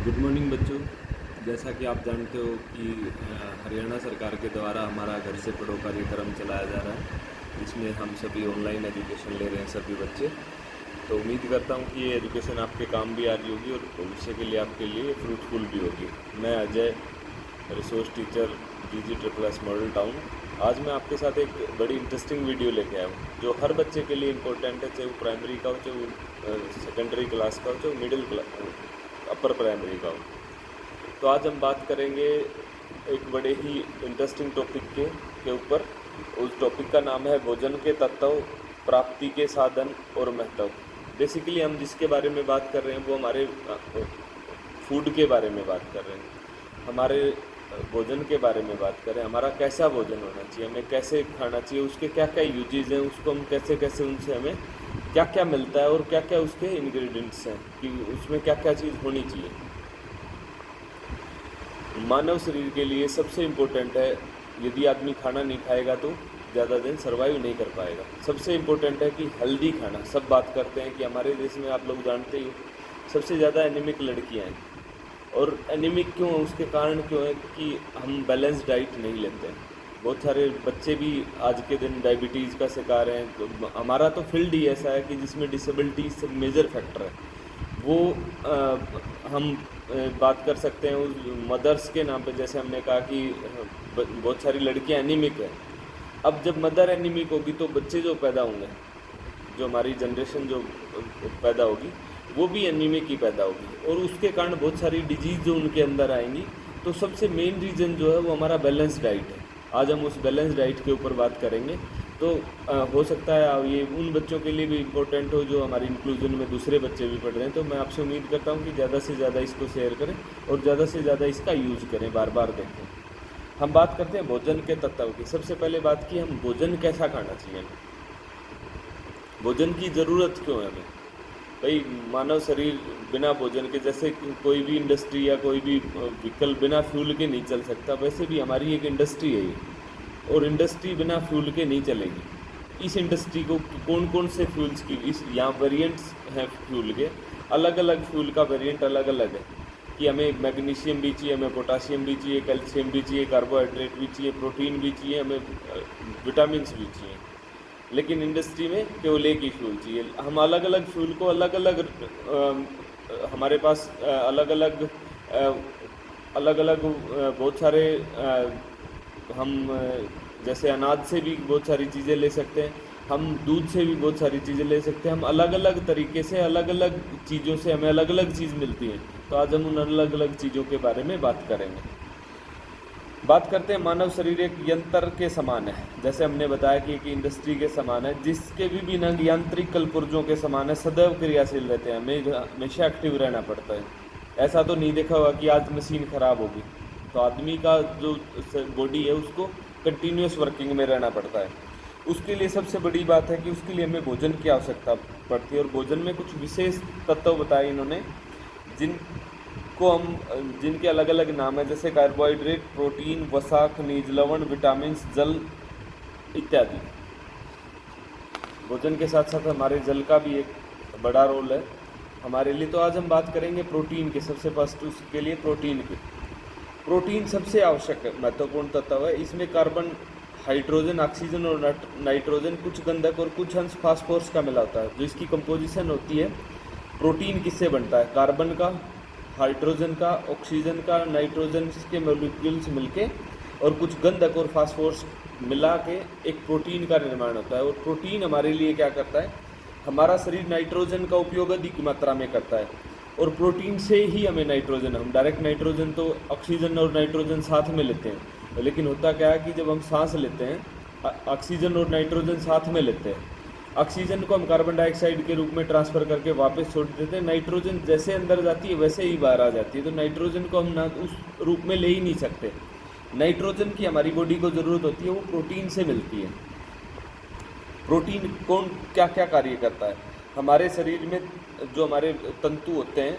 Good morning बच्चों। जैसा कि आप जानते हो कि हरियाणा सरकार के द्वारा हमारा घर से पढ़ो कार्यक्रम चलाया जा रहा है, जिसमें हम सभी ऑनलाइन एजुकेशन ले रहे हैं सभी बच्चे। तो उम्मीद करता हूँ कि ये एजुकेशन आपके काम भी आ रही होगी और भविष्य के लिए आपके लिए फ्रूटफुल भी होगी। मैं Ajay, resource teacher GG++ model town. आज मैं आपके साथ एक बड़ी इंटरेस्टिंग वीडियो लेके आया हूँ जो हर बच्चे के लिए इम्पोर्टेंट है, चाहे वो प्राइमरी का हो, चाहे वो सेकेंडरी क्लास का हो, चाहे वो मिडिल क्लास अपर प्राइमरी का हो। तो आज हम बात करेंगे एक बड़े ही इंटरेस्टिंग टॉपिक के ऊपर। उस टॉपिक का नाम है भोजन के तत्व, प्राप्ति के साधन और महत्व। बेसिकली हम जिसके बारे में बात कर रहे हैं वो हमारे फूड के बारे में बात कर रहे हैं, हमारे भोजन के बारे में बात करें। हमारा कैसा भोजन होना चाहिए, हमें कैसे खाना चाहिए, उसके क्या क्या यूजेज हैं, उसको हम कैसे कैसे उनसे हमें क्या क्या मिलता है और क्या क्या उसके इंग्रेडिएंट्स हैं कि उसमें क्या क्या चीज़ होनी चाहिए। मानव शरीर के लिए सबसे इम्पोर्टेंट है, यदि आदमी खाना नहीं खाएगा तो ज़्यादा दिन सर्वाइव नहीं कर पाएगा। सबसे इम्पोर्टेंट है कि हेल्दी खाना। सब बात करते हैं कि हमारे देश में, आप लोग जानते ही, सबसे ज़्यादा एनीमिक लड़कियां हैं। और एनीमिक क्यों है, उसके कारण क्यों है कि हम बैलेंस डाइट नहीं लेते हैं। बहुत सारे बच्चे भी आज के दिन डायबिटीज़ का शिकार हैं। तो हमारा तो फील्ड ही ऐसा है कि जिसमें डिसेबिलिटी सब मेजर फैक्टर है। वो हम बात कर सकते हैं उस मदर्स के नाम पे। जैसे हमने कहा कि बहुत सारी लड़कियां एनीमिक हैं। अब जब मदर एनीमिक होगी तो बच्चे जो पैदा होंगे, जो हमारी जनरेशन जो पैदा होगी, वो भी एनीमिक ही पैदा होगी और उसके कारण बहुत सारी डिजीज़ जो उनके अंदर आएंगी। तो सबसे मेन रीज़न जो है वो हमारा बैलेंस डाइट है। आज हम उस बैलेंस डाइट के ऊपर बात करेंगे। तो हो सकता है ये उन बच्चों के लिए भी इम्पोर्टेंट हो जो हमारी इंक्लूजन में दूसरे बच्चे भी पढ़ रहे हैं। तो मैं आपसे उम्मीद करता हूँ कि ज़्यादा से ज़्यादा इसको शेयर करें और ज़्यादा से ज़्यादा इसका यूज़ करें, बार बार देखें। हम बात करते हैं भोजन के तत्व की। सबसे पहले बात की हम भोजन कैसा खाना चाहिए, भोजन की ज़रूरत क्यों है हमें। भाई, मानव शरीर बिना भोजन के, जैसे कोई भी इंडस्ट्री या कोई भी व्हीकल बिना फ्यूल के नहीं चल सकता, वैसे भी हमारी एक इंडस्ट्री है ये, और इंडस्ट्री बिना फ्यूल के नहीं चलेगी। इस इंडस्ट्री को कौन कौन से फ्यूल्स की, इस यहाँ वेरिएंट्स हैं फ्यूल के, अलग अलग फ्यूल का वेरिएंट अलग अलग है कि हमें मैग्नीशियम भी चाहिए, हमें पोटाशियम भी चाहिए, कैल्शियम भी चाहिए, कार्बोहाइड्रेट भी चाहिए, प्रोटीन भी चाहिए, हमें विटामिन भी चाहिए। लेकिन इंडस्ट्री में केवल एक ही फ्यूल चाहिए। हम अलग अलग फ्यूल को अलग अलग हमारे पास अलग अलग बहुत सारे हम जैसे अनाज से भी बहुत सारी चीज़ें ले सकते हैं, हम दूध से भी बहुत सारी चीज़ें ले सकते हैं। हम अलग अलग तरीके से, अलग अलग चीज़ों से हमें अलग अलग चीज़ मिलती है। तो आज हम उन अलग अलग चीज़ों के बारे में बात करेंगे। बात करते हैं, मानव शरीर एक यंत्र के समान है। जैसे हमने बताया कि एक इंडस्ट्री के समान है, जिसके भी बिना यांत्रिक कलपुर्जों के समान है, सदैव क्रियाशील रहते हैं, हमें हमेशा एक्टिव रहना पड़ता है। ऐसा तो नहीं देखा होगा कि आज मशीन खराब होगी। तो आदमी का जो बॉडी है उसको कंटिन्यूस वर्किंग में रहना पड़ता है। उसके लिए सबसे बड़ी बात है कि उसके लिए हमें भोजन की आवश्यकता पड़ती है। और भोजन में कुछ विशेष तत्व बताए इन्होंने, जिनके अलग अलग नाम है, जैसे कार्बोहाइड्रेट, प्रोटीन, वसा, खनिज लवण, विटामिन, जल इत्यादि। भोजन के साथ साथ हमारे जल का भी एक बड़ा रोल है हमारे लिए। तो आज हम बात करेंगे प्रोटीन के। सबसे फर्स्ट उसके लिए प्रोटीन की। प्रोटीन सबसे आवश्यक महत्वपूर्ण तत्व है। इसमें कार्बन, हाइड्रोजन, ऑक्सीजन और नाइट्रोजन, कुछ गंधक और कुछ अंश फास्फोरस का मिला होता है। जो इसकी कंपोजिशन होती है, प्रोटीन किससे बनता है? कार्बन का, हाइड्रोजन का, ऑक्सीजन का, नाइट्रोजन के मॉलिक्यूल्स मिलके और कुछ गंधक और फास्फोरस मिला के एक प्रोटीन का निर्माण होता है। और प्रोटीन हमारे लिए क्या करता है? हमारा शरीर नाइट्रोजन का उपयोग अधिक मात्रा में करता है और प्रोटीन से ही हमें नाइट्रोजन, हम डायरेक्ट नाइट्रोजन तो ऑक्सीजन और नाइट्रोजन साथ में लेते हैं, लेकिन होता क्या है कि जब हम सांस लेते हैं ऑक्सीजन और नाइट्रोजन साथ में लेते हैं, ऑक्सीजन को हम कार्बन डाइऑक्साइड के रूप में ट्रांसफ़र करके वापस छोड़ देते हैं। नाइट्रोजन जैसे अंदर जाती है वैसे ही बाहर आ जाती है। तो नाइट्रोजन को हम ना उस रूप में ले ही नहीं सकते। नाइट्रोजन की हमारी बॉडी को ज़रूरत होती है, वो प्रोटीन से मिलती है। प्रोटीन कौन क्या क्या कार्य करता है हमारे शरीर में? जो हमारे तंतु होते हैं,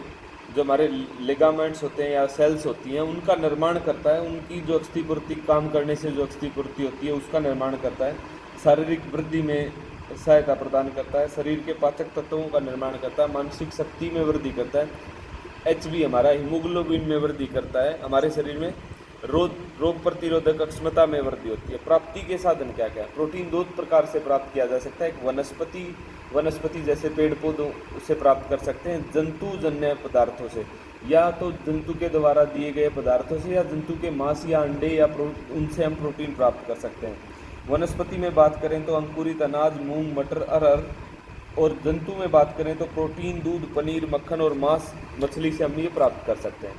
जो हमारे लिगामेंट्स होते हैं या सेल्स होती हैं, उनका निर्माण करता है। उनकी जो अक्षतिपूर्ति, काम करने से जो अक्षतिपूर्ति होती है उसका निर्माण करता है। शारीरिक वृद्धि में सहायता प्रदान करता है, शरीर के पाचक तत्वों का निर्माण करता है, मानसिक शक्ति में वृद्धि करता है, HB हमारा हीमोग्लोबिन में वृद्धि करता है। हमारे शरीर में रोग प्रतिरोधक क्षमता में वृद्धि होती है। प्राप्ति के साधन क्या क्या है? प्रोटीन दो प्रकार से प्राप्त किया जा सकता है। एक वनस्पति जैसे पेड़ पौधों से प्राप्त कर सकते हैं, जंतुजन्य पदार्थों से, या तो जंतु के द्वारा दिए गए पदार्थों से, या जंतु के मांस या अंडे या उनसे हम प्रोटीन प्राप्त कर सकते हैं। वनस्पति में बात करें तो अंकुरित अनाज, मूंग, मटर, अरहर, और जंतु में बात करें तो प्रोटीन दूध, पनीर, मक्खन और मांस मछली से हम ये प्राप्त कर सकते हैं।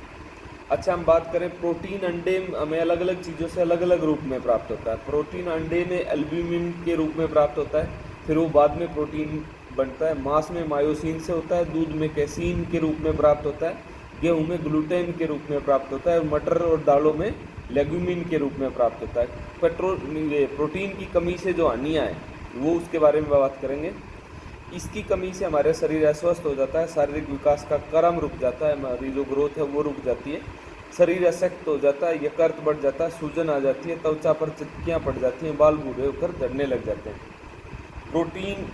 अच्छा, हम बात करें प्रोटीन अंडे हमें अलग अलग चीज़ों से अलग अलग रूप में प्राप्त होता है। प्रोटीन अंडे में एल्ब्यूमिन के रूप में प्राप्त होता है, फिर वो बाद में प्रोटीन बनता है। मांस में मायोसिन से होता है, दूध में कैसीन के रूप में प्राप्त होता है, गेहूं में ग्लूटेन के रूप में प्राप्त होता है, और मटर और दालों में लेग्यूमिन के रूप में प्राप्त होता है। प्रोटीन की कमी से जो हानियाँ हैं वो उसके बारे में बात करेंगे। इसकी कमी से हमारे शरीर अस्वस्थ हो जाता है, शारीरिक विकास का क्रम रुक जाता है, हमारी जो ग्रोथ है वो रुक जाती है, शरीर अशक्त हो जाता है, यकृत बढ़ जाता है, सूजन आ जाती है, त्वचा पर चिपकियाँ पड़ जाती हैं, बाल बूढ़े होकर झड़ने लग जाते हैं। प्रोटीन,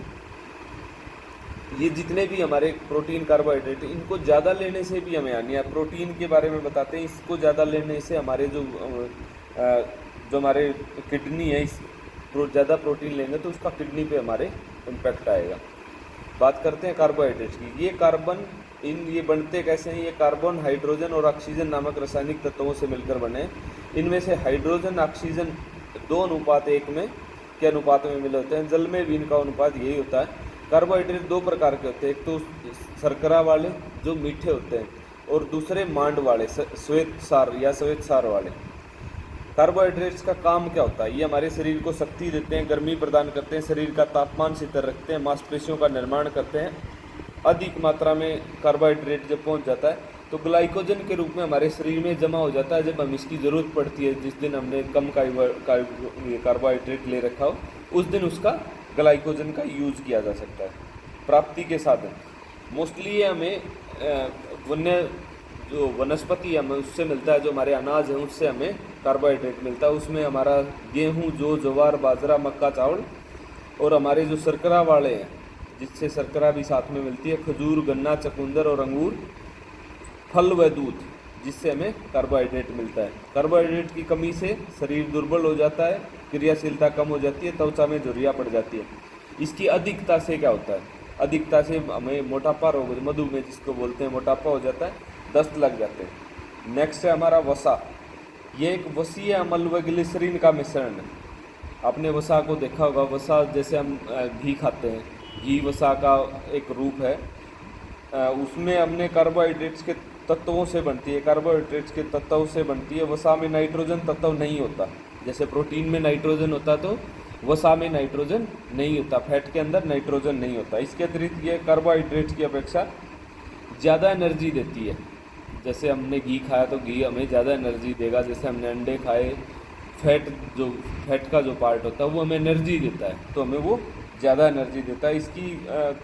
ये जितने भी हमारे प्रोटीन कार्बोहाइड्रेट, इनको ज़्यादा लेने से भी हमें हानि है। प्रोटीन के बारे में बताते हैं, इसको ज़्यादा लेने से हमारे जो हमारे किडनी है, इस ज़्यादा प्रोटीन लेंगे तो उसका किडनी पे हमारे इम्पैक्ट आएगा। बात करते हैं कार्बोहाइड्रेट्स की। ये बनते कैसे हैं? ये कार्बन, हाइड्रोजन और ऑक्सीजन नामक रासायनिक तत्वों से मिलकर बने। इनमें से हाइड्रोजन ऑक्सीजन 2:1 में के अनुपात में मिले होते हैं। जल में भी इनका अनुपात यही होता है। कार्बोहाइड्रेट दो प्रकार के होते हैं, एक तो शर्करा वाले जो मीठे होते हैं, और दूसरे मांड वाले श्वेत सार वाले। कार्बोहाइड्रेट्स का काम क्या होता है? ये हमारे शरीर को शक्ति देते हैं, गर्मी प्रदान करते हैं, शरीर का तापमान शीतल रखते हैं, मांसपेशियों का निर्माण करते हैं। अधिक मात्रा में कार्बोहाइड्रेट जब पहुंच जाता है तो ग्लाइकोजन के रूप में हमारे शरीर में जमा हो जाता है। जब हम इसकी ज़रूरत पड़ती है, जिस दिन हमने कम कार्बोहाइड्रेट ले रखा हो, उस दिन उसका ग्लाइकोजन का यूज़ किया जा सकता है। प्राप्ति के साधन मोस्टली ये हमें जो वनस्पति हमें उससे मिलता है, जो हमारे अनाज हैं उससे हमें कार्बोहाइड्रेट मिलता है। उसमें हमारा गेहूँ, जौ, ज्वार, बाजरा, मक्का, चावल, और हमारे जो शर्करा वाले हैं जिससे शर्करा भी साथ में मिलती है, खजूर, गन्ना, चकुंदर और अंगूर, फल व दूध, जिससे हमें कार्बोहाइड्रेट मिलता है। कार्बोहाइड्रेट की कमी से शरीर दुर्बल हो जाता है, क्रियाशीलता कम हो जाती है, त्वचा में झुर्रियाँ पड़ जाती है। इसकी अधिकता से क्या होता है? अधिकता से हमें मोटापा रोग, मधुमेह जिसको बोलते हैं, मोटापा हो जाता है, दस्त लग जाते हैं। नेक्स्ट है हमारा वसा। ये एक वसीय अम्ल व ग्लिसरीन का मिश्रण है। आपने वसा को देखा होगा। वसा जैसे हम घी खाते हैं, घी वसा का एक रूप है। उसमें हमने कार्बोहाइड्रेट्स के तत्वों से बनती है, कार्बोहाइड्रेट्स के तत्वों से बनती है। वसा में नाइट्रोजन तत्व नहीं होता। जैसे प्रोटीन में नाइट्रोजन होता तो वसा में नाइट्रोजन नहीं होता, फैट के अंदर नाइट्रोजन नहीं होता। इसके अतिरिक्त ये कार्बोहाइड्रेट्स की अपेक्षा ज़्यादा एनर्जी देती है। जैसे हमने घी खाया तो घी हमें ज़्यादा एनर्जी देगा। जैसे हमने अंडे खाए, फैट का जो पार्ट होता है वो हमें एनर्जी देता है, तो हमें वो ज़्यादा एनर्जी देता है। इसकी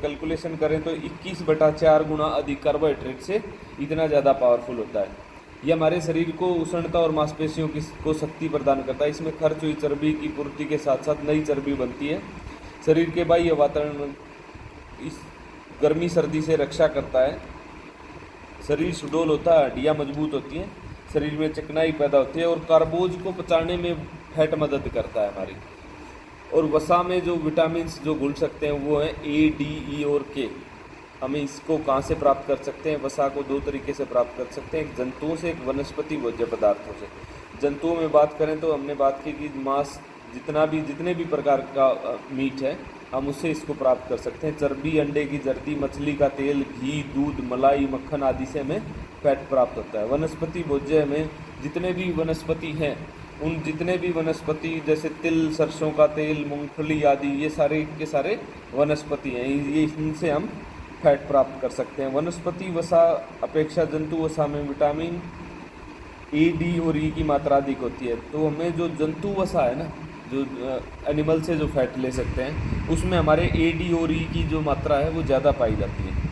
कैलकुलेशन करें तो 21/4 गुना अधिक कार्बोहाइड्रेट से इतना ज़्यादा पावरफुल होता है। ये हमारे शरीर को उष्णता और मांसपेशियों को शक्ति प्रदान करता है। इसमें खर्च हुई चर्बी की पूर्ति के साथ साथ नई चर्बी बनती है। शरीर के बाह्य वातावरण इस गर्मी सर्दी से रक्षा करता है। शरीर सुडौल होता है, हड्डियाँ मजबूत होती हैं, शरीर में चिकनाई पैदा होती है, और कार्बोज को पचाने में फैट मदद करता है हमारी। और वसा में जो विटामिन जो घुल सकते हैं वो हैं A, D, E और K। हमें इसको कहाँ से प्राप्त कर सकते हैं? वसा को दो तरीके से प्राप्त कर सकते हैं, एक जंतुओं से, एक वनस्पति भोज्य पदार्थों से। जंतुओं में बात करें तो हमने बात की कि मांस, जितने भी प्रकार का मीट है, हम उससे इसको प्राप्त कर सकते हैं। चर्बी, अंडे की जर्दी, मछली का तेल, घी, दूध, मलाई, मक्खन आदि से हमें फैट प्राप्त होता है। वनस्पति भोज्य में जितने भी वनस्पति हैं, उन जितने भी वनस्पति जैसे तिल, सरसों का तेल, मूंगफली आदि, ये सारे के सारे वनस्पति हैं। ये इनसे हम फैट प्राप्त कर सकते हैं। वनस्पति वसा अपेक्षा जंतु वसा में विटामिन A, D और E की मात्रा अधिक होती है। तो हमें जो जंतु वसा है ना, जो एनिमल से जो फैट ले सकते हैं, उसमें हमारे A, D और E की जो मात्रा है वो ज़्यादा पाई जाती है।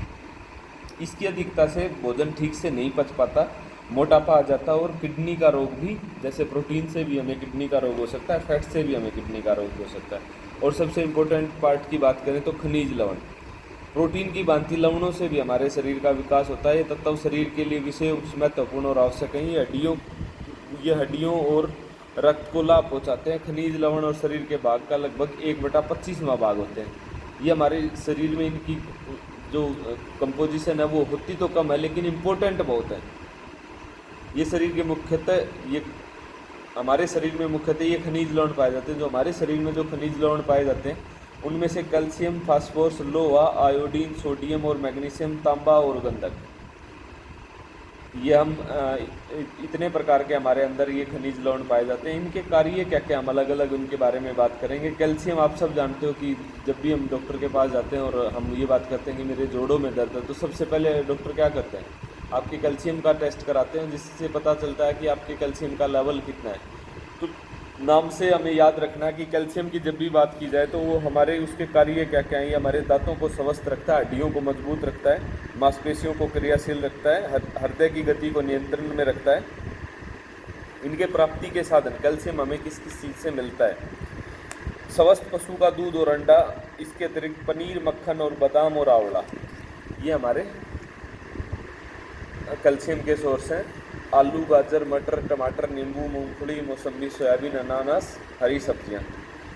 इसकी अधिकता से भोजन ठीक से नहीं पच पाता, मोटापा आ जाता है, और किडनी का रोग भी, जैसे प्रोटीन से भी हमें किडनी का रोग हो सकता है, फैट से भी हमें किडनी का रोग हो सकता है। और सबसे इम्पोर्टेंट पार्ट की बात करें तो खनिज लवण। प्रोटीन की भांति लवणों से भी हमारे शरीर का विकास होता है। ये तत्व शरीर के लिए विशेष महत्वपूर्ण और आवश्यक है। ये हड्डियों और रक्त को लाभ पहुँचाते हैं। खनिज, लवण और शरीर के भाग का लगभग 1/25वां भाग होते हैं। ये हमारे शरीर में इनकी जो कंपोजिशन है वो होती तो कम है, लेकिन इम्पोर्टेंट बहुत है। ये शरीर के मुख्यतः ये हमारे शरीर में मुख्यतः ये खनिज लवण पाए जाते हैं। जो हमारे शरीर में जो खनिज लवण पाए जाते हैं उनमें से कैल्शियम, फास्फोरस, लोहा, आयोडीन, सोडियम और मैग्नीशियम, तांबा और गंधक, ये हम इतने प्रकार के हमारे अंदर ये खनिज लवण पाए जाते हैं। इनके कार्य क्या क्या, हम अलग अलग उनके बारे में बात करेंगे। कैल्शियम, आप सब जानते हो कि जब भी हम डॉक्टर के पास जाते हैं और हम ये बात करते हैं कि मेरे जोड़ों में दर्द है, तो सबसे पहले डॉक्टर क्या करते हैं, आपके कैल्शियम का टेस्ट कराते हैं, जिससे पता चलता है कि आपके कैल्शियम का लेवल कितना है। तो नाम से हमें याद रखना कि कैल्शियम की जब भी बात की जाए तो वो हमारे उसके कार्य क्या क्या हैं। ये हमारे दांतों को स्वस्थ रखता है, हड्डियों को मजबूत रखता है, मांसपेशियों को क्रियाशील रखता है, हृदय की गति को नियंत्रण में रखता है। इनके प्राप्ति के साधन, कैल्शियम हमें किस किस चीज़ से मिलता है। स्वस्थ पशु का दूध और अंडा, इसके अतिरिक्त पनीर, मक्खन और बादाम और आंवला, ये हमारे कैल्शियम के सोर्स हैं। आलू, गाजर, मटर, टमाटर, नींबू, मूंगफली, मौसमी, सोयाबीन, अनानास, हरी सब्जियां।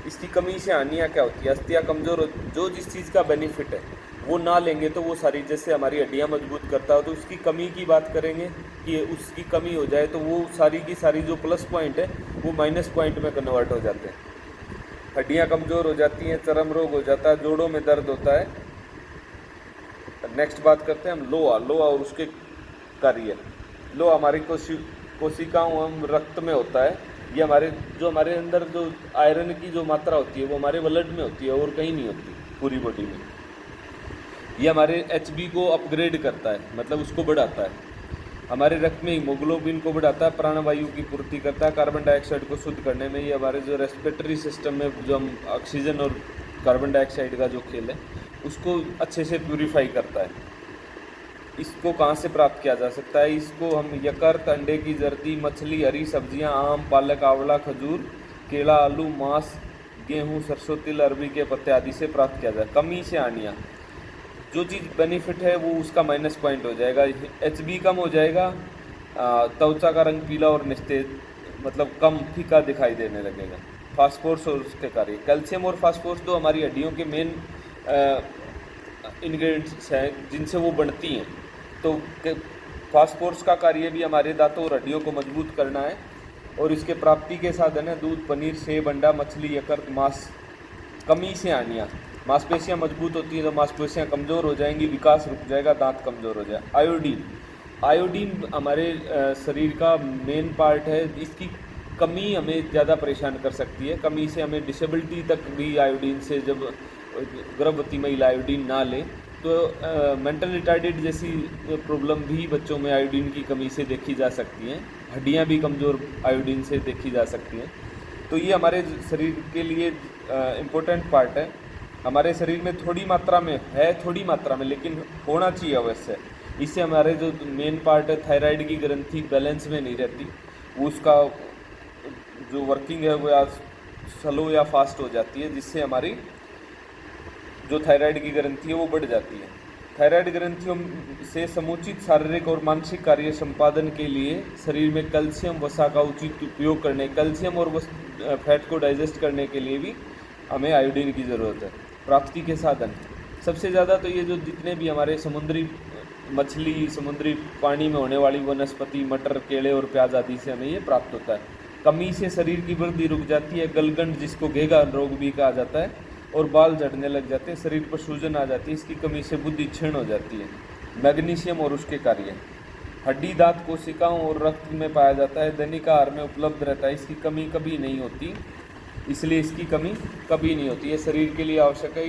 इसकी कमी से हानियाँ क्या होती है, अस्थियाँ कमज़ोर, जो जिस चीज़ का बेनिफिट है वो ना लेंगे तो वो सारी, जैसे हमारी हड्डियाँ मजबूत करता है तो उसकी कमी की बात करेंगे कि उसकी कमी हो जाए तो वो सारी की सारी जो प्लस पॉइंट है वो माइनस पॉइंट में कन्वर्ट हो जाते हैं। हड्डियाँ कमज़ोर हो जाती हैं, चर्म रोग हो जाता है, जोड़ों में दर्द होता है। नेक्स्ट बात करते हैं हम लोहा और उसके कार्य। लोहा हमारी कोशिकाओं एवं रक्त में होता है। ये हमारे अंदर जो आयरन की जो मात्रा होती है वो हमारे ब्लड में होती है और कहीं नहीं होती पूरी बॉडी में। ये हमारे एचबी को अपग्रेड करता है, मतलब उसको बढ़ाता है। हमारे रक्त में हीमोग्लोबिन को बढ़ाता है, प्राणवायु की पूर्ति करता है, कार्बन डाइऑक्साइड को शुद्ध करने में। ये हमारे जो रेस्पिरेटरी सिस्टम में जो हम ऑक्सीजन और कार्बन डाइऑक्साइड का जो खेल है उसको अच्छे से प्यूरीफाई करता है। इसको कहाँ से प्राप्त किया जा सकता है, इसको हम यकृत, अंडे की जर्दी, मछली, हरी सब्जियां, आम, पालक, आंवला, खजूर, केला, आलू, मांस, गेहूं, सरसों, तिल, अरबी के पत्ते आदि से प्राप्त किया जाए। कमी से हानियाँ, जो चीज़ बेनिफिट है वो उसका माइनस पॉइंट हो जाएगा। एचबी कम हो जाएगा, त्वचा का रंग पीला और निस्तेज, मतलब कम फीका दिखाई देने लगेगा। फास्फोरस और उसके कार्य, कैल्शियम और फास्फोरस दो हमारी हड्डियों के मेन इंग्रेडिएंट्स हैं जिनसे वो बनती हैं। तो फास्फोरस का कार्य भी हमारे दांतों और हड्डियों को मजबूत करना है और इसके प्राप्ति के साधन है दूध, पनीर, सेब, अंडा, मछली, यकृत, मांस। कमी से हानियाँ, मांसपेशियाँ मजबूत होती हैं तो मांसपेशियाँ कमज़ोर हो जाएंगी, विकास रुक जाएगा, दांत कमज़ोर हो जाए। आयोडीन हमारे शरीर का मेन पार्ट है। इसकी कमी हमें ज़्यादा परेशान कर सकती है। कमी से हमें डिसेबिलिटी तक भी आयोडीन से, जब गर्भवती महिला आयोडीन ना ले तो मेंटल रिटार्डेड जैसी प्रॉब्लम भी बच्चों में आयोडीन की कमी से देखी जा सकती हैं। हड्डियां भी कमज़ोर आयोडीन से देखी जा सकती हैं। तो ये हमारे शरीर के लिए इम्पोर्टेंट पार्ट है। हमारे शरीर में थोड़ी मात्रा में लेकिन होना चाहिए अवश्य। इससे हमारे जो मेन पार्ट है थायराइड की ग्रंथि बैलेंस में नहीं रहती, वो उसका जो वर्किंग है वो या स्लो या फास्ट हो जाती है, जिससे हमारी जो थायराइड की ग्रंथि है वो बढ़ जाती है। थायराइड ग्रंथियों से समुचित शारीरिक और मानसिक कार्य संपादन के लिए शरीर में कैल्शियम वसा का उचित उपयोग करने, कैल्शियम और फैट को डाइजेस्ट करने के लिए भी हमें आयोडीन की ज़रूरत है। प्राप्ति के साधन सबसे ज़्यादा तो ये जो जितने भी हमारे समुद्री मछली, समुद्री पानी में होने वाली वनस्पति, मटर, केले और प्याज आदि से हमें ये प्राप्त होता है। कमी से शरीर की वृद्धि रुक जाती है, गलगंड जिसको घेगा रोग भी कहा जाता है, और बाल झड़ने लग जाते हैं, शरीर पर सूजन आ जाती है। इसकी कमी से बुद्धि क्षीण हो जाती है। मैग्नीशियम और उसके कार्य, हड्डी, दांत, कोशिकाओं और रक्त में पाया जाता है, दैनिक आहार में उपलब्ध रहता है। इसकी कमी कभी नहीं होती, इसलिए इसकी कमी कभी नहीं होती है, शरीर के लिए आवश्यक है।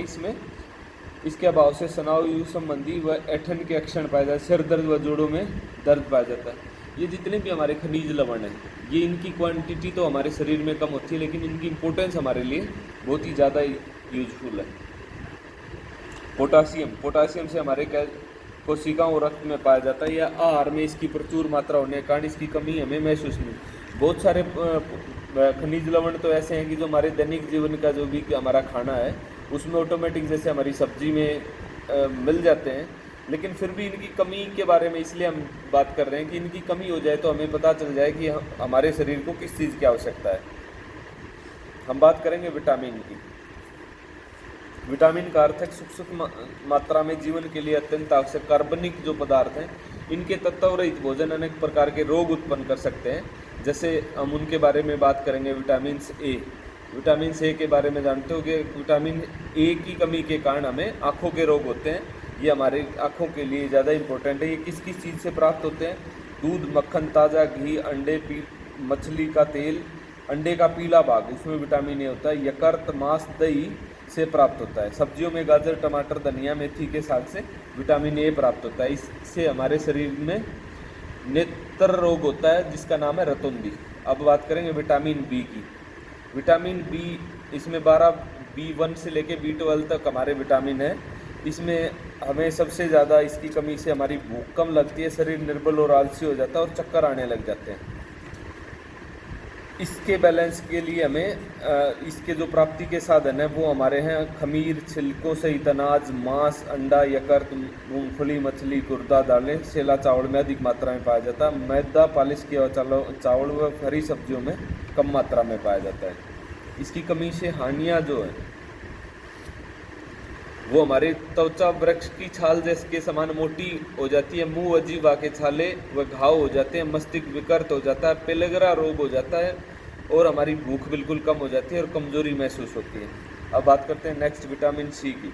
इसके अभाव से स्नायु संबंधी व ऐंठन के लक्षण पाए जाते हैं, सिर दर्द व जोड़ों में दर्द पाया जाता है। ये जितने भी हमारे खनिज लवण हैं, ये इनकी क्वांटिटी तो हमारे शरीर में कम होती है, लेकिन इनकी इम्पोर्टेंस हमारे लिए बहुत ही ज़्यादा यूजफुल है। पोटासियम से हमारे कोशिकाओं और रक्त में पाया जाता है, या आहार में इसकी प्रचुर मात्रा होने के कारण इसकी कमी हमें महसूस नहीं। बहुत सारे खनिज लवण तो ऐसे हैं कि जो हमारे दैनिक जीवन का जो भी हमारा खाना है उसमें ऑटोमेटिक, जैसे हमारी सब्जी में मिल जाते हैं, लेकिन फिर भी इनकी कमी के बारे में इसलिए हम बात कर रहे हैं कि इनकी कमी हो जाए तो हमें पता चल जाए कि हमारे शरीर को किस चीज़ की आवश्यकता है। हम बात करेंगे विटामिन की। विटामिन का अर्थ है सूक्ष्म मात्रा में जीवन के लिए अत्यंत आवश्यक कार्बनिक जो पदार्थ हैं, इनके तत्व रहित भोजन अनेक प्रकार के रोग उत्पन्न कर सकते हैं। जैसे हम उनके बारे में बात करेंगे। Vitamin A. विटामिन ए के बारे में जानते हो कि विटामिन ए की कमी के कारण हमें आँखों के रोग होते हैं। ये हमारे आँखों के लिए ज़्यादा इम्पोर्टेंट है। ये किस किस चीज़ से प्राप्त होते हैं? दूध, मक्खन, ताज़ा घी, अंडे, मछली का तेल, अंडे का पीला भाग, उसमें विटामिन ए होता है। यकृत, मांस, दही से प्राप्त होता है। सब्जियों में गाजर, टमाटर, धनिया, मेथी के साग से विटामिन ए प्राप्त होता है। इससे हमारे शरीर में नेत्र रोग होता है जिसका नाम है रतुंधी। अब बात करेंगे विटामिन बी की। विटामिन बी, इसमें 12 B1 से लेके B12 तक हमारे विटामिन है। इसमें हमें सबसे ज़्यादा इसकी कमी से हमारी भूख कम लगती है, शरीर निर्बल और आलसी हो जाता है और चक्कर आने लग जाते हैं। इसके बैलेंस के लिए हमें इसके जो प्राप्ति के साधन हैं वो हमारे हैं खमीर, छिलकों सहित अनाज, मांस, अंडा, यकृत, मूंगफली, मछली, गुर्दा, दालें, सेला चावल में अधिक मात्रा में पाया जाता है। मैदा, पालिश किया हुआ चावल व हरी सब्जियों में कम मात्रा में पाया जाता है। इसकी कमी से हानियाँ जो है वो हमारे त्वचा वृक्ष की छाल जैसे के समान मोटी हो जाती है, मुंह व जीवा के छाले व घाव हो जाते हैं, मस्तिष्क विकृत हो जाता है, पेलगरा रोग हो जाता है और हमारी भूख बिल्कुल कम हो जाती है और कमजोरी महसूस होती है। अब बात करते हैं नेक्स्ट विटामिन सी की।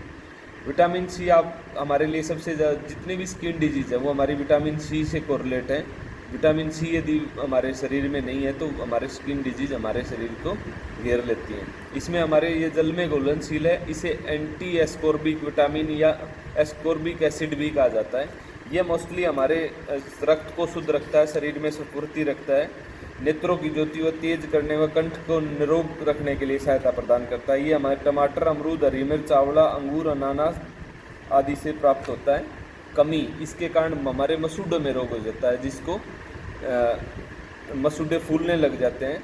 विटामिन सी आप हमारे लिए सबसे ज़्यादा जितने भी स्किन डिजीज़ है वो हमारी विटामिन सी से कोरिलेट है। विटामिन सी यदि हमारे शरीर में नहीं है तो हमारे स्किन डिजीज़ हमारे शरीर को घेर लेती हैं। इसमें हमारे ये जल में घुलनशील है। इसे एंटी एस्कोर्बिक विटामिन या एस्कोर्बिक एसिड भी कहा जाता है। यह मोस्टली हमारे रक्त को शुद्ध रखता है, शरीर में स्फूर्ति रखता है, नेत्रों की ज्योति को तेज करने व कंठ को निरोग रखने के लिए सहायता प्रदान करता है। ये हमारे टमाटर, अमरूद, हरी मिर्च, आंवला, अंगूर, अनानास आदि से प्राप्त होता है। कमी, इसके कारण हमारे मसूड़ों में रोग हो जाता है, जिसको मसूड़े फूलने लग जाते हैं,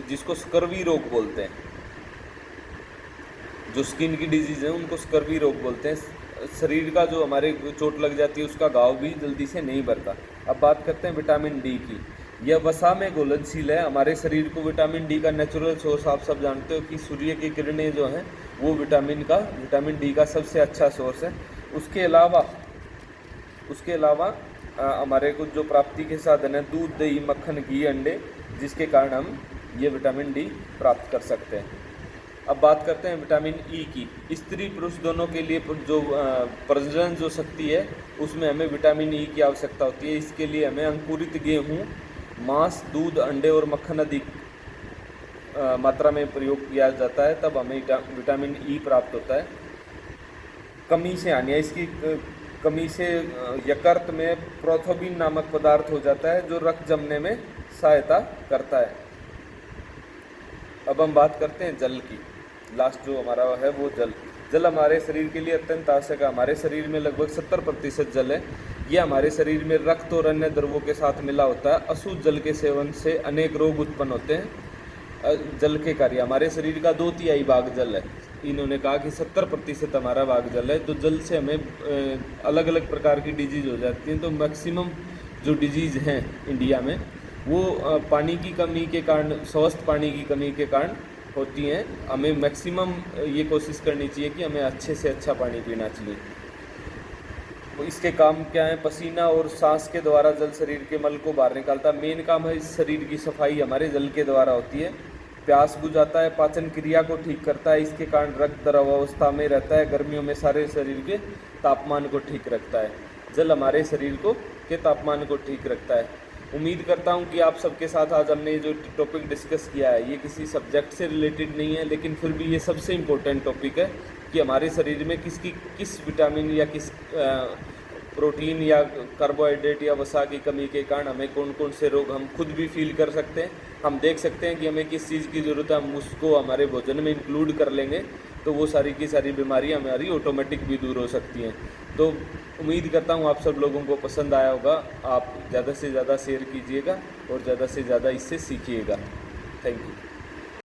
जिसको स्कर्वी रोग बोलते हैं। जो स्किन की डिजीज़ है उनको स्कर्वी रोग बोलते हैं। शरीर का जो हमारे चोट लग जाती है उसका घाव भी जल्दी से नहीं भरता। अब बात करते हैं विटामिन डी की। यह वसा में घुलनशील है। हमारे शरीर को विटामिन डी का नेचुरल सोर्स आप सब जानते हो कि सूर्य की किरणें जो हैं वो विटामिन डी का सबसे अच्छा सोर्स है। उसके अलावा हमारे को जो प्राप्ति के साधन है दूध, दही, मक्खन, घी, अंडे, जिसके कारण हम ये विटामिन डी प्राप्त कर सकते हैं। अब बात करते हैं विटामिन ई की। स्त्री पुरुष दोनों के लिए जो प्रजनन जो शक्ति है उसमें हमें विटामिन ई की आवश्यकता होती है। इसके लिए हमें अंकुरित गेहूँ, मांस, दूध, अंडे और मक्खन अधिक मात्रा में प्रयोग किया जाता है, तब हमें विटामिन ई प्राप्त होता है। कमी से हानियाँ, इसकी कमी से यकृत में प्रोथोबिन नामक पदार्थ हो जाता है जो रक्त जमने में सहायता करता है। अब हम बात करते हैं जल की। लास्ट जो हमारा है वो जल हमारे शरीर के लिए अत्यंत आवश्यक है। हमारे शरीर में लगभग 70% जल है। यह हमारे शरीर में रक्त और अन्य द्रवों के साथ मिला होता है। अशुद्ध जल के सेवन से अनेक रोग उत्पन्न होते हैं। जल के कार्य, हमारे शरीर का 2/3 भाग जल है। इन्होंने कहा कि 70% हमारा भाग जल है, तो जल से हमें अलग अलग प्रकार की डिजीज़ हो जाती हैं। तो मैक्सिमम जो डिजीज़ हैं इंडिया में वो पानी की कमी के कारण, स्वस्थ पानी की कमी के कारण होती हैं। हमें मैक्सिमम ये कोशिश करनी चाहिए कि हमें अच्छे से अच्छा पानी पीना चाहिए। तो इसके काम क्या है? पसीना और सांस के द्वारा जल शरीर के मल को बाहर निकालता है। मेन काम है इस शरीर की सफाई हमारे जल के द्वारा होती है। प्यास बुझाता है, पाचन क्रिया को ठीक करता है, इसके कारण रक्त द्रवावस्था में रहता है। गर्मियों में सारे शरीर के तापमान को ठीक रखता है। जल हमारे शरीर के तापमान को ठीक रखता है। उम्मीद करता हूं कि आप सबके साथ आज हमने जो टॉपिक डिस्कस किया है ये किसी सब्जेक्ट से रिलेटेड नहीं है, लेकिन फिर भी ये सबसे इम्पोर्टेंट टॉपिक है कि हमारे शरीर में किस विटामिन या किस प्रोटीन या कार्बोहाइड्रेट या वसा की कमी के कारण हमें कौन कौन से रोग हम खुद भी फील कर सकते हैं। हम देख सकते हैं कि हमें किस चीज़ की ज़रूरत है, हम उसको हमारे भोजन में इंक्लूड कर लेंगे तो वो सारी की सारी बीमारियां हमारी ऑटोमेटिक भी दूर हो सकती हैं। तो उम्मीद करता हूँ आप सब लोगों को पसंद आया होगा। आप ज़्यादा से ज़्यादा शेयर कीजिएगा और ज़्यादा से ज़्यादा इससे सीखिएगा। Thank you.